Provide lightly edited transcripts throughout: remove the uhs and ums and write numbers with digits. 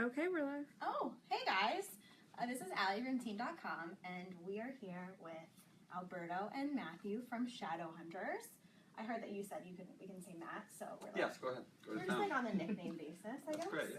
Okay, we're live. Oh, hey guys. This is Allie from Team.com, and we are here with Alberto and Matthew from Shadowhunters. I heard that you said we can say Matt, so we're like, yes, go ahead. We're just like on the nickname basis, I guess. Great,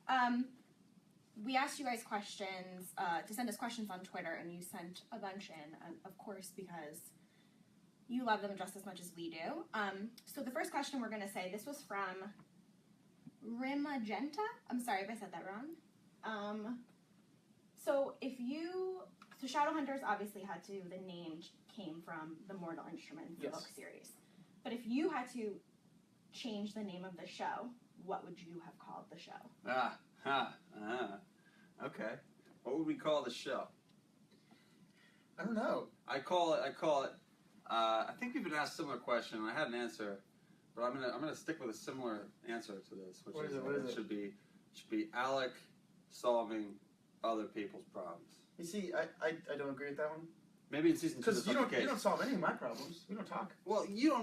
yeah. We asked you guys questions, to send us questions on Twitter, and you sent a bunch in, of course, because you love them just as much as we do. So the first question we're going to say, this was from Rimagenta. I'm sorry if I said that wrong. So Shadowhunters obviously the name came from the Mortal Instruments book series. But if you had to change the name of the show, what would you have called the show? Okay. What would we call the show? I don't know. I call it, I think we've been asked a similar question, and I had an answer, but I'm gonna stick with a similar answer to this, which What is it? should be Alec solving other people's problems. You see, I don't agree with that one. Maybe in season 2 because you don't solve any of my problems. We don't talk. Well, your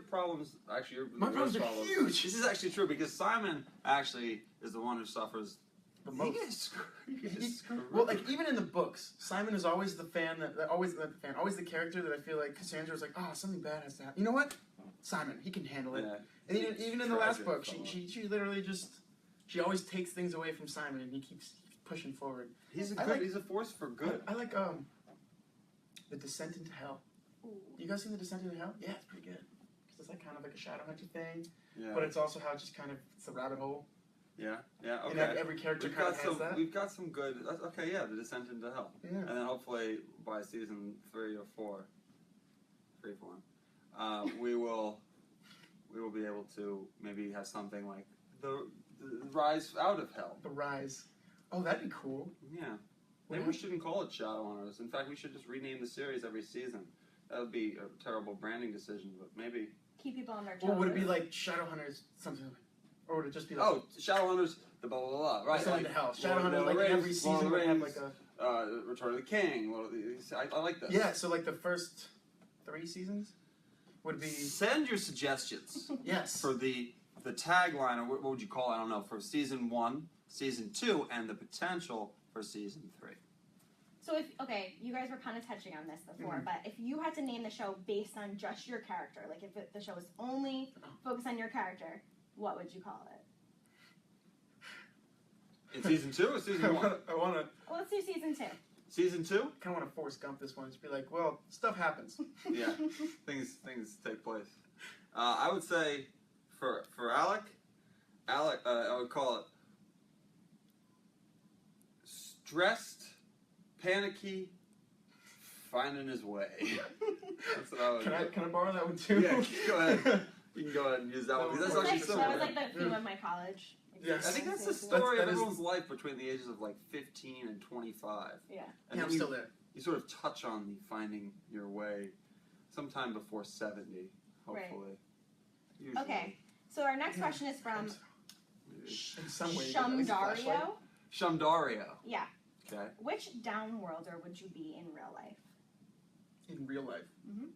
problems, actually, my problems are huge. This is actually true, because Simon actually is the one who suffers the most. Well, like, even in the books, Simon is always the fan, always the character that I feel like Cassandra's like, oh, something bad has to happen. You know what? Simon, he can handle it. Yeah. And even in the last book, she literally just, she always takes things away from Simon, and he keeps pushing forward. He's a force for good. I like The Descent into Hell. Ooh. You guys seen The Descent into Hell? Yeah, it's pretty good. Because it's like kind of like a Shadowhunter thing, but it's also how it's just kind of, it's a rabbit hole. Yeah, okay. And every character kind of has that. We've got some good, okay, yeah, The Descent into Hell. Yeah. And then hopefully by season 3 or 4, we will be able to maybe have something like the Rise Out of Hell. The Rise. Oh, that'd be cool. Yeah. Maybe we shouldn't call it Shadowhunters. In fact, we should just rename the series every season. That would be a terrible branding decision, but maybe... Keep people on their toes. Or would it be like Shadowhunters something? Or would it just be like... Oh, Shadowhunters, the blah, blah, blah. Right. Descent into Hell. Shadowhunters, like every season would have like a... Return of the King. I like this. Yeah, so like the first 3 seasons would be... Send your suggestions. Yes. For the tagline, or what would you call it? I don't know. For season 1, season 2, and the potential for season 3. So you guys were kind of touching on this before, but if you had to name the show based on just your character, like if the show was only focused on your character, what would you call it? In season 2 or season 1? I want to... Well, let's do season 2. Season 2? I kind of want to Forrest Gump this one. Just be like, well, stuff happens. Yeah, things take place. I would say for Alec, I would call it stressed, panicky, finding his way. That's what I would. Can I borrow that one too? Yeah, go ahead. You can go ahead and use that one. That's actually similar. That was like the theme of my college. Yes. I think that's the story of everyone's life between the ages of like 15 and 25. Yeah. And I'm still there. You sort of touch on the finding your way sometime before 70, hopefully. Right. Okay. So our next question is from Shumdario. Shumdario. Yeah. Okay. Which downworlder would you be in real life? In real life? Mm-hmm.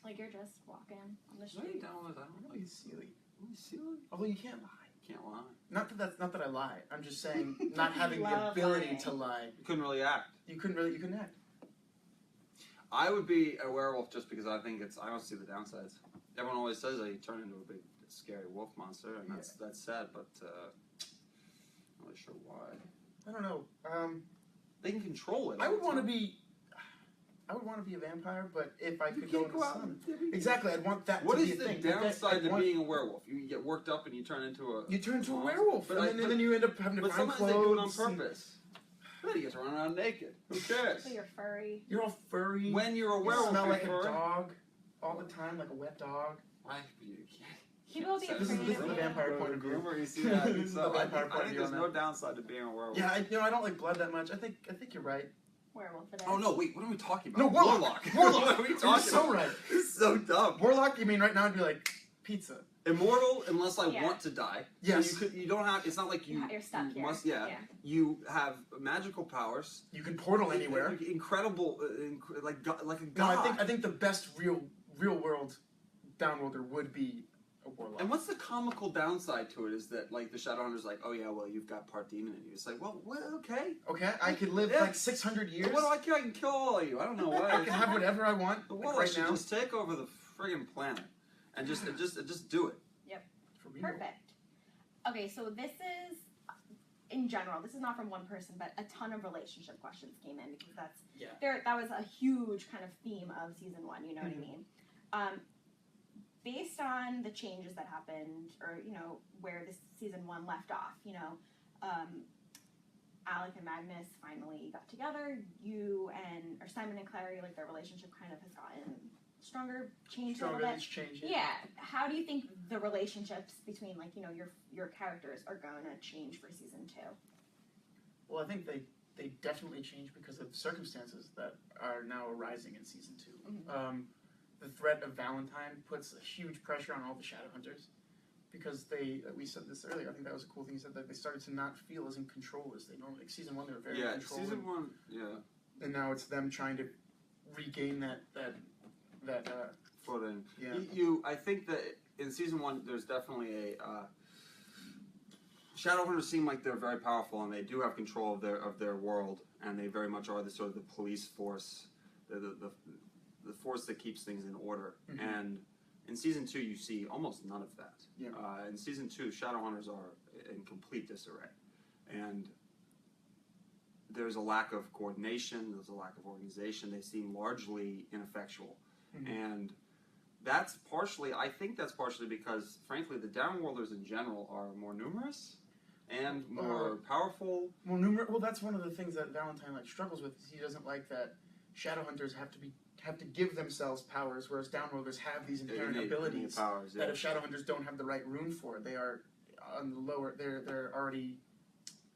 Like you're just walking on the street. I don't know. Really silly. Silly? Although you can't lie. Can't lie. Not that I lie. I'm just saying not having the ability to lie. You couldn't really act. You couldn't act. I would be a werewolf just because I don't see the downsides. Everyone always says that you turn into a big scary wolf monster, and that's sad, but I'm not really sure why. I don't know. They can control it. I would want to be a vampire, but if I could go in the sun. Exactly, I'd want that to be a thing. What is the downside to being a werewolf? You get worked up and you turn into a... You turn into a werewolf, and then you end up having to find clothes. But sometimes they do it on purpose. Then you get to run around naked. Who cares? So you're furry. You're all furry. When you're a werewolf, you smell like a dog all the time, like a wet dog. Why? People will be afraid This is the vampire point of view. You see that? This is the vampire point of view. There's no downside to being a werewolf. Yeah, I don't like blood that much. I think you're right. Werewolf it is. Oh no! Wait, what are we talking about? No, warlock. Warlock. What are we talking You're so about? right. This is so dumb. Warlock. You mean right now? I'd be like pizza. Immortal, unless I want to die. Yes. So you don't have. It's not like you're stuck here. Must. Yeah. You have magical powers. You can portal anywhere. Incredible, like a god. No, I think the best real world downworlder would be a warlock. And what's the comical downside to it is that, like, the Shadowhunter's like, oh yeah, well, you've got part demon in you. It's like, well, okay. Okay, I could live like 600 years. What do I care? I can kill all of you. I don't know why. I can have whatever I want The like, warlock right should now. just take over the friggin' planet and just do it. For real. Perfect. Okay, so this is, in general, this is not from one person, but a ton of relationship questions came in because that was a huge kind of theme of season 1, you know what I mean? Based on the changes that happened, or, you know, where this season 1 left off, you know, Alec and Magnus finally got together. Or Simon and Clary, like, their relationship kind of has gotten stronger, changed a little bit. It's changing. Yeah. How do you think the relationships between, like, you know, your characters are going to change for season 2? Well, I think they definitely change because of circumstances that are now arising in season 2. The threat of Valentine puts a huge pressure on all the Shadowhunters because we said this earlier. I think that was a cool thing you said, that they started to not feel as in control as they normally. Like season 1, they were very in control. Yeah, season 1, and now it's them trying to regain that footing. Yeah. I think that in season 1, there's definitely a Shadowhunters seem like they're very powerful and they do have control of their world, and they very much are the sort of the police force, the force that keeps things in order. And in season 2, you see almost none of that. Yeah. In season 2, Shadowhunters are in complete disarray, and there's a lack of coordination. There's a lack of organization. They seem largely ineffectual, and I think that's partially because, frankly, the Downworlders in general are more numerous and more powerful. Well, that's one of the things that Valentine struggles with. Is he doesn't like that Shadowhunters have to give themselves powers, whereas Downworlders have these inherent abilities powers, that if Shadowhunters don't have the right rune for, they are on the lower. They're already,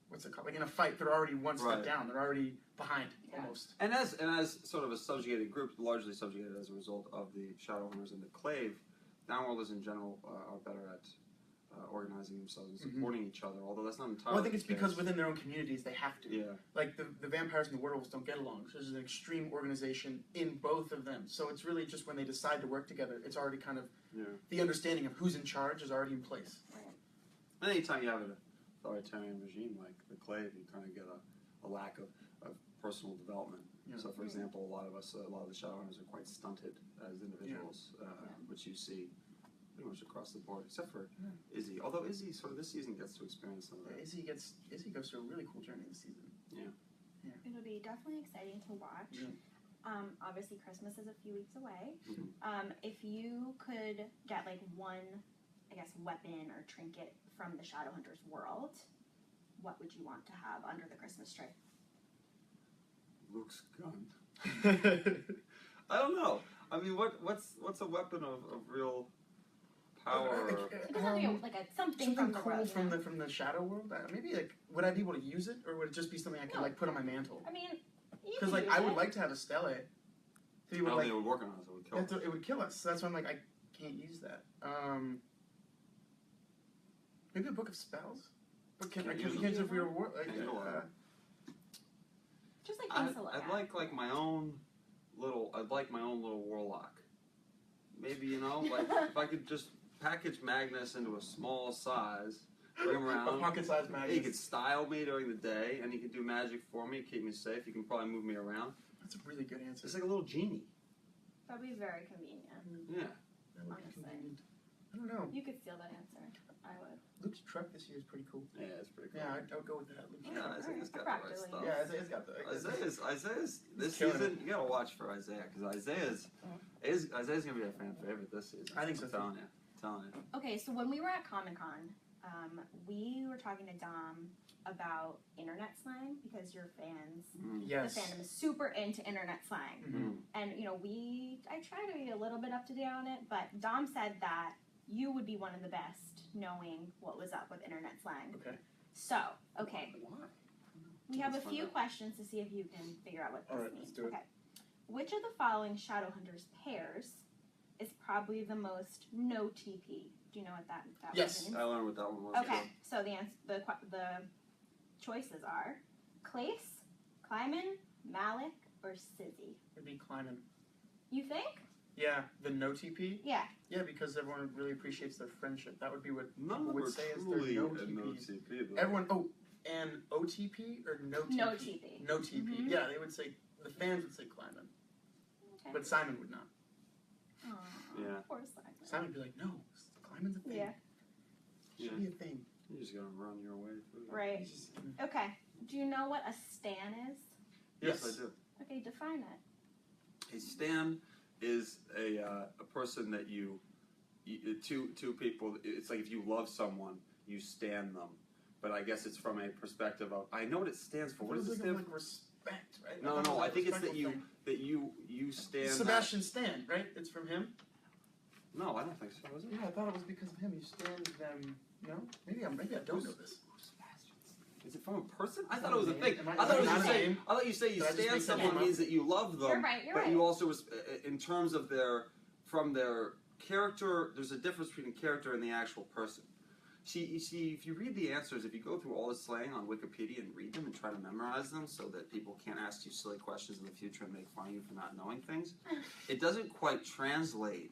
what's it called? Like in a fight, they're already one step down. They're already behind almost. And as sort of a subjugated group, largely subjugated as a result of the Shadowhunters and the Clave, Downworlders in general are better at organizing themselves and supporting each other. Although that's not entirely. Well, I think it's because within their own communities they have to. Yeah. Like the vampires and the werewolves don't get along. So there's an extreme organization in both of them. So it's really just when they decide to work together, it's already kind of the understanding of who's in charge is already in place. And anytime you have an authoritarian regime like the Clave, you kind of get a lack of personal development. Yeah. So, for example, a lot of the Shadowhunters are quite stunted as individuals, which you see pretty much across the board, except for Izzy. Although Izzy, sort of this season, gets to experience some of that. Izzy goes through a really cool journey this season. Yeah. It'll be definitely exciting to watch. Yeah. Obviously, Christmas is a few weeks away. If you could get one, I guess, weapon or trinket from the Shadowhunters world, what would you want to have under the Christmas tree? Luke's gun. I don't know. I mean, what's a weapon of real power? It doesn't have to be something from the cool world, from the Shadow World. Maybe would I be able to use it, or would it just be something I could put on my mantle? I mean, because I would like to have a stele. I don't think it would work on us. It would kill us. It would kill us. So that's why I'm I can't use that. Maybe a book of spells. But can we use it for your war? Just things to look at. I'd like my own little. I'd like my own little warlock. Maybe if I could just package Magnus into a small size, bring him around. A pocket-sized Magnus. He could style me during the day, and he could do magic for me, keep me safe. He can probably move me around. That's a really good answer. It's like a little genie. That'd be very convenient. Yeah. Honestly. I don't know. You could steal that answer. I would. Luke's truck this year is pretty cool. Yeah, it's pretty cool. Yeah, I'll go with that. Isaiah's got the right stuff. Yeah, Isaiah's got the. Isaiah's this season. You gotta watch for Isaiah because Isaiah's gonna be a fan favorite this season. I think so. I'm telling you. Okay, so when we were at Comic-Con, we were talking to Dom about internet slang because your fans, yes, the fandom is super into internet slang, and I try to be a little bit up to date on it, but Dom said that you would be one of the best knowing what was up with internet slang. Okay. So, okay. Why? We have a few questions to see if you can figure out what this means. Let's do it. Okay. Which of the following Shadowhunters pairs is probably the most no TP? Do you know what that Yes. means? I learned what that one was. Okay. So the choices are Clace, Kleiman, Malik, or Sizzy. It'd be climbing. You think? Yeah, the no TP. Yeah. Yeah, because everyone really appreciates their friendship. That would be what None people of them would are say is their truly no a TPs. no TP. Though. Everyone, and OTP or no TP? No TP. No TP. Mm-hmm. Yeah, they would say, the fans would say Kleiman. Okay. But Simon would not. Aww, Yeah. Poor Simon. Simon would be like, no, Kleiman's a thing. Yeah. Should be a thing. You're just gonna run your way through. Right. Okay. Do you know what a stan is? Yes, I do. Okay, define it. A stan is a person that you two people. It's like if you love someone, you stan them. But I guess it's from a perspective of I know what it stands for. What does it stand for? Like respect, right? No. I think it's that you you stand. Sebastian Stan, right? It's from him. No, I don't think so. Is it? Yeah, I thought it was because of him. You stand them. No, maybe I don't know this. Is it from a person? I thought it was a thing. I thought you say you stand someone means that you love them. You're right. But you also, in terms of their character, there's a difference between character and the actual person. See, if you read the answers, if you go through all the slang on Wikipedia and read them and try to memorize them so that people can't ask you silly questions in the future and make fun of you for not knowing things, it doesn't quite translate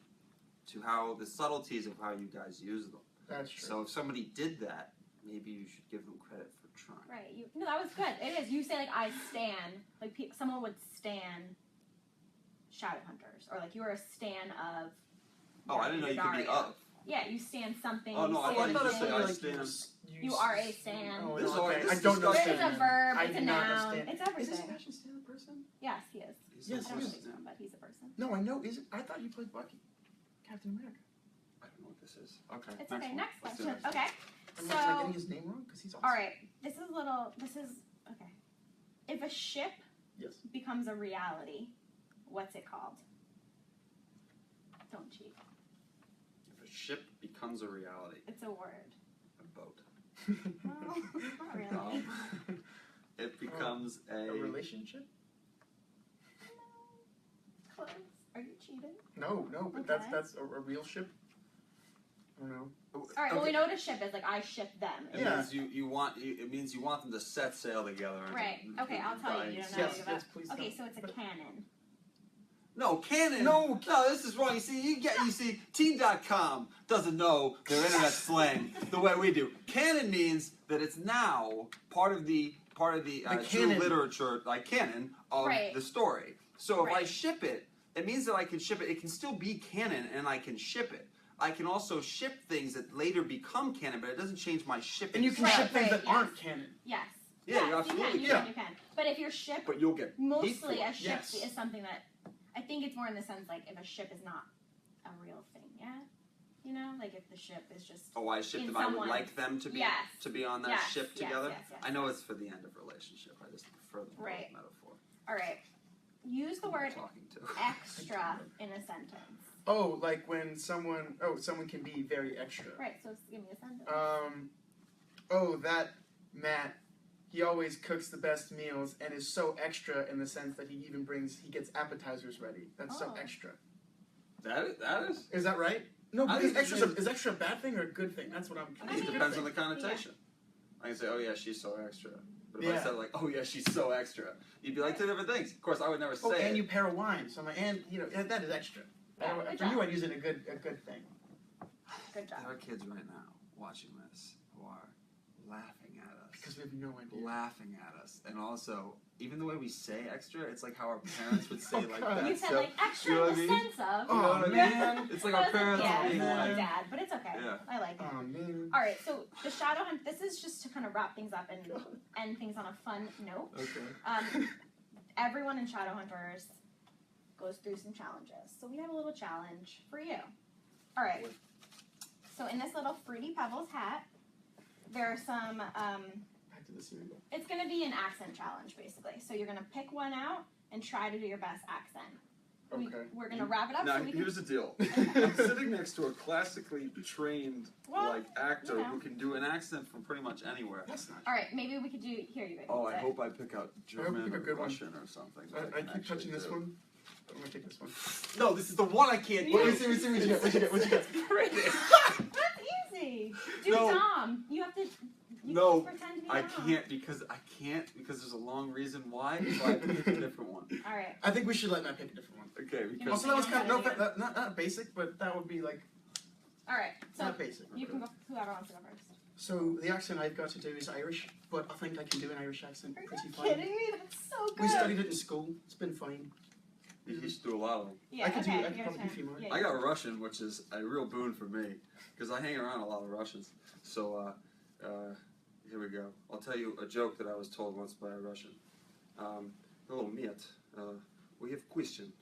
to how the subtleties of how you guys use them. That's true. So if somebody did that, maybe you should give them credit for trying. Right. No, that was good. It is. You say like I stan. Like someone would stan Shadowhunters, or like you are a stan of. Oh, I didn't know you could be of. Yeah, you stan something. Oh no, I thought it said I stand. You are a stan. Oh, This okay. is I don't know. It's a verb. I It's a do not noun. understand. It's Is everything. Sebastian Stan a person? Yes, he is. Yes, I don't he know is. his name, but he's a person. No, I know. I thought you played Bucky, Captain America. I don't know what this is. Okay. It's okay. Next Let's do question. next one. Okay. Am I getting his name wrong? Because he's awesome. All right. This is okay. If a ship Yes. becomes a reality, what's it called? Don't cheat. If a ship becomes a reality, It's a word. a boat. Well, not really. No. It becomes A relationship? Close. Are you cheating? No, but Okay. that's a real ship. I don't know. All right. Well, we know what a ship is. Like I ship them. It Yeah. means it means you want them to set sail together. and- Right. Okay. I'll tell you. You don't know. Yes, anything about- yes, please. Okay. don't. So it's a But- canon. No, canon. No. This is wrong. You see, Teen.com doesn't know their internet slang the way we do. Canon means that it's now part of the true canon. literature, like canon of Right. the story. So if I Right. ship it, it means that I can ship it. It can still be canon, and I can ship it. I can also ship things that later become canon, but it doesn't change my shipping. And you can Right, ship things right, that yes. aren't canon. Yes. Yeah, yes, you absolutely you can. You can. But if your ship, But you'll get mostly hate for a it. ship Yes. is something that I think it's more in the sense like if a ship is not a real thing. Yeah. You know, like if the ship is just. Oh, I shipped in them. I would someone- like them to be Yes. on that Yes, ship yes, together. yes, I know it's for the end of a relationship. I just prefer the Right. metaphor. All right. Use the Who am I word talking to? extra in a sentence. Oh, like when someone can be very extra. Right. So give me a sentence. That Matt, he always cooks the best meals and is so extra in the sense that he gets appetizers ready. That's so Oh. extra. That is. Is that right? No, I because think is extra a bad thing or a good thing? That's what I'm. I think it mean, depends on the connotation. I can say, oh yeah, she's so extra. But if I Yeah. said like, oh yeah, she's so extra, you'd be like two different things. Of course, I would never say Oh, and it. you pair a wine, so I'm like, and that is extra. Yeah, For good you, job. I'd use it a good thing. Good job. There are kids right now watching this who are laughing at us. Because we have no idea. Laughing at us. And also, even the way we say extra, it's like how our parents would say Oh, like God. that. You said So, like extra you know in what the I mean? sense of. You know Oh, what I man. mean? It's like our parents Yeah, being it's like, like dad, but it's okay. Yeah. I like it. Oh man. All right, so the shadow hunt. This is just to kind of wrap things up and end things on a fun note. okay. Everyone in Shadowhunters goes through some challenges, so we have a little challenge for you. All right. So in this little Fruity Pebbles hat, there are some. Back to the cereal. It's going to be an accent challenge, basically. So you're going to pick one out and try to do your best accent. Okay. We're going to wrap it up. Now, so we can... here's the deal. I'm sitting next to a classically trained Well, actor you know. who can do an accent from pretty much anywhere. That's not. All right, maybe we could do. Here you go. Oh, I Say it. hope I pick out German pick a or good one. Russian or something. I keep touching this one. I'm gonna take this one. No, this is the one I can't What do. you see? What you get? What you get? What you get? That's easy. Do No. Tom. You have to. You No. pretend to be I can't because there's a long reason why. So I picked a different one. All right. I think we should let Matt pick a different one. Okay, because Also, that was kind of not basic, but that would be like all right. So not basic. you can go. Whoever wants to go first. So the accent I've got to do is Irish, but I think I can do an Irish accent Are pretty you fine. kidding me? That's so good. We studied it in school. It's been fine. you used to do a lot of them. Yeah. I could okay. probably do a few more. Yeah, I got Russian, which is a real boon for me because I hang around a lot of Russians. So here we go. I'll tell you a joke that I was told once by a Russian. Hello, Matt. We have question.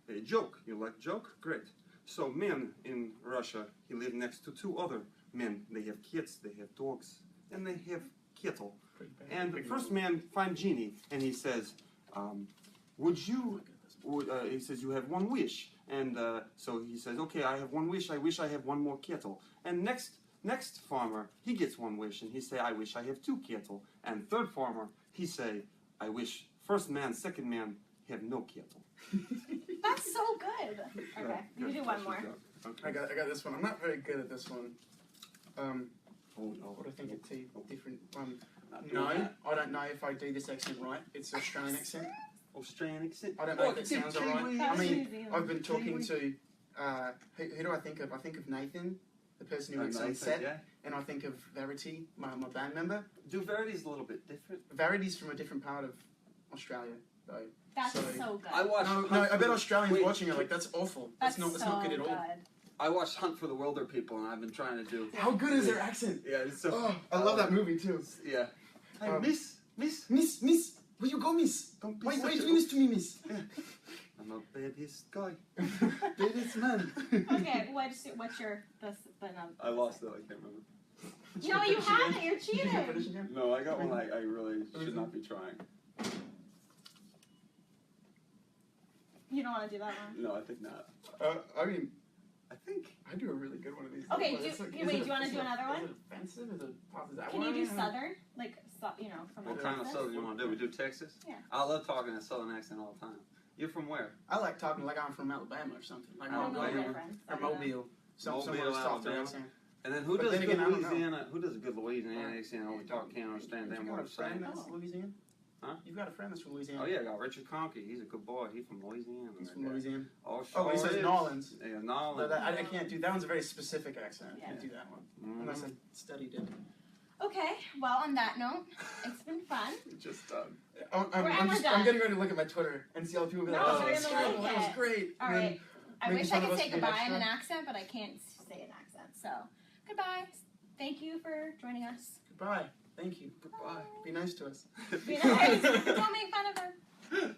A joke. You like joke? Great. So men in Russia, he live next to two other men. They have kids, they have dogs, and they have kettle. And the first man find genie, and he says, he says, you have one wish. And so he says, okay, I have one wish. I wish I have one more kettle. And next farmer, he gets one wish, and he say, I wish I have two kettle. And third farmer, he say, I wish first man, second man have no kettle. That's so good. Okay, you can do one more. Okay. I got this one. I'm not very good at this one. Oh no. What do I think it's different? Not No, doing that. I don't know if I do this accent right. It's an Australian accent. Australian accent. I don't know if it sounds alright. That I was mean, New Zealand. I've been talking to who do I think of? I think of Nathan, the person who works on set, Yeah. and I think of Verity, my band member. Do Verity's a little bit different. Verity's from a different part of Australia, though. That's So- so good. I watched. No, I bet Australians Wait, watching are like, that's awful. That's That's not good at all. I watched Hunt for the Wilder People, and I've been trying to do. How good is their accent? Yeah, it's so. Oh, I love that movie too. Yeah. Hey, Miss. Miss, where you go, Miss? Don't be Why such are you a- doing this to me, Miss? I'm a baddest guy. Baby's man. Okay, what's your I lost it. I can't remember. No, you have it. You're Did you cheating. finish again? No, I got one. I really should not be trying. You don't want to do that one. No, I think not. I mean, I think. I do a really good one of these. Okay, But it's do like- you is it- wanna is do it- another one? Is it offensive? Is it part of that Can one? you do Southern? Like, from What the kind of Texas? southern you want to do? We do Texas? Yeah. I love talking a southern accent all the time. You're from where? I like talking like I'm from Alabama or something. Like I don't know Alabama. my friends. I or don't know. Mobile. Mobile, Somewhere softer Alabama. accent. And then who But does then good again, I don't know. Louisiana? Who does a good Louisiana accent? We talk, can't understand them You've got a words friend saying. that's Louisiana? Huh? You've got a friend that's from Louisiana? Oh yeah, I got Richard Conkey. He's a good boy. He's from Louisiana. He's that from guy. Louisiana. Oh, Oh, he sure says is. Nolans. Yeah, No, Nolans. I can't do that. One's a very specific accent. I Yeah. can't do that one. Mhm. Unless I studied it. Okay, well, on that note, it's been fun. Just done. We're I'm done. getting ready to look at my Twitter and see all the people be like, No, oh, you're that's gonna terrible. like That was it. great. All And then right. I making wish fun I of could us say being goodbye in extra. an accent, but I can't say an accent. So, goodbye. Thank you for joining us. Goodbye. Thank you. Goodbye. Be nice to us. Be nice. Don't make fun of her.